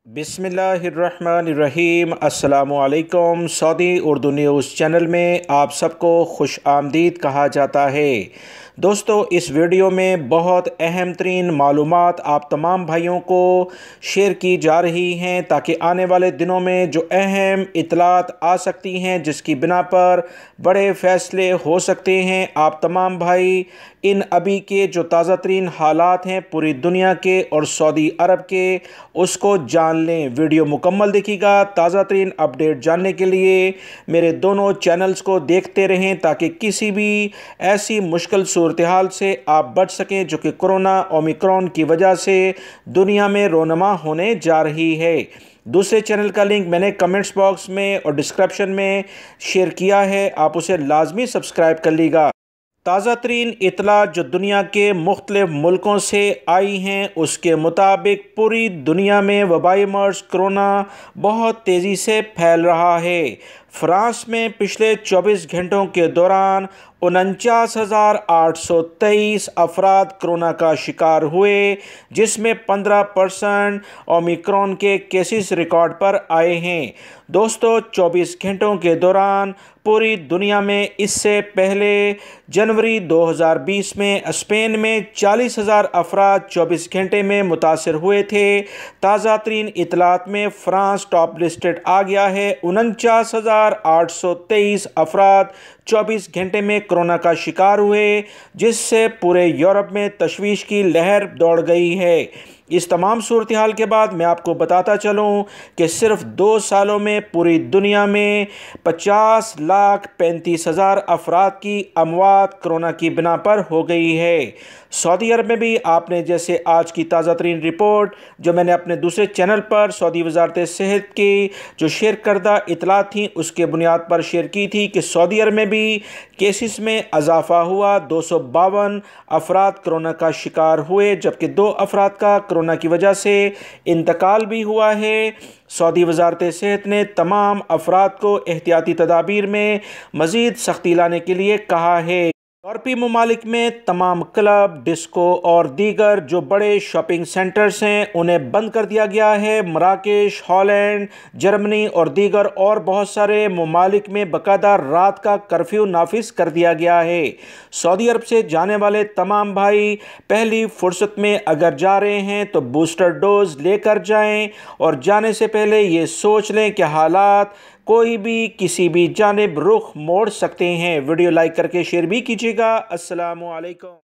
बिस्मिल्लाहिर्रहमानिर्रहीम। अस्सलामुअलैकुम। Saudi Urdu news channel में आप सबको खुश आमदीद कहा जाता है। दोस्तों, इस वीडियो में बहुत अहम तरीन मालूमात आप तमाम भाइयों को शेयर की जा रही हैं ताकि आने वाले दिनों में जो अहम इतलात आ सकती हैं जिसकी बिना पर बड़े फ़ैसले हो सकते हैं, आप तमाम भाई इन अभी के जो ताज़ा तरीन हालात हैं पूरी दुनिया के और सऊदी अरब के, उसको जान लें। वीडियो मुकम्मल देखिएगा। ताज़ा तरीन अपडेट जानने के लिए मेरे दोनों चैनल्स को देखते रहें ताकि किसी भी ऐसी मुश्किल सूरत हाल से आप बच सकें जो कि कोरोना ओमिक्रॉन की वजह से दुनिया में रोनमा होने जा रही है। दूसरे चैनल का लिंक मैंने कमेंट्स बॉक्स में और डिस्क्रिप्शन में शेयर किया है, आप उसे लाजमी सब्सक्राइब कर लीजिएगा। ताज़ा तरीन इतला जो दुनिया के मुख्तलिफ मुल्कों से आई हैं उसके मुताबिक पूरी दुनिया में वबाई मर्ज़ कोरोना बहुत तेज़ी से फैल रहा है। फ्रांस में पिछले 24 घंटों के दौरान 49,823 अफराद कोरोना का शिकार हुए, जिसमें 15% ओमिक्रॉन के केसेस रिकॉर्ड पर आए हैं। दोस्तों, 24 घंटों के दौरान पूरी दुनिया में इससे पहले जनवरी 2020 में स्पेन में 40,000 अफराद 24 घंटे में मुतासर हुए थे। ताज़ा तरीन इतलात में फ्रांस टॉप लिस्टेड आ गया है। 49,823 अफराद 24 घंटे में कोरोना का शिकार हुए, जिससे पूरे यूरोप में तशवीश की लहर दौड़ गई है। इस तमाम सूरत हाल के बाद मैं आपको बताता चलूँ कि सिर्फ 2 सालों में पूरी दुनिया में 50,35,000 अफराद की अमवात कोरोना की बिना पर हो गई है। सऊदी अरब में भी आपने जैसे आज की ताज़ा तरीन रिपोर्ट जो मैंने अपने दूसरे चैनल पर सऊदी वज़ारत सेहत की जो शेयर करदा इतला थी उसके बुनियाद पर शेयर की थी कि सऊदी अरब में भी केसेस में इजाफ़ा हुआ। 252 अफराद कोरोना का शिकार हुए, जबकि 2 अफराद का कोरोना की वजह से इंतकाल भी हुआ है। सऊदी वज़ारत सेहत ने तमाम अफराद को एहतियाती तदाबीर में मज़ीद सख्ती लाने के लिए कहा है। यूरोपीय ममालिक में तमाम क्लब, डिस्को और दीगर जो बड़े शॉपिंग सेंटर्स हैं उन्हें बंद कर दिया गया है। मराकेश, हॉलैंड, जर्मनी और दीगर और बहुत सारे ममालिक में बाकायदा रात का कर्फ्यू नाफिज कर दिया गया है। सऊदी अरब से जाने वाले तमाम भाई पहली फुर्सत में अगर जा रहे हैं तो बूस्टर डोज लेकर जाएं और जाने से पहले ये सोच लें कि हालात कोई भी किसी भी जानिब रुख मोड़ सकते हैं। वीडियो लाइक करके शेयर भी कीजिएगा। अस्सलामु अलैकुम।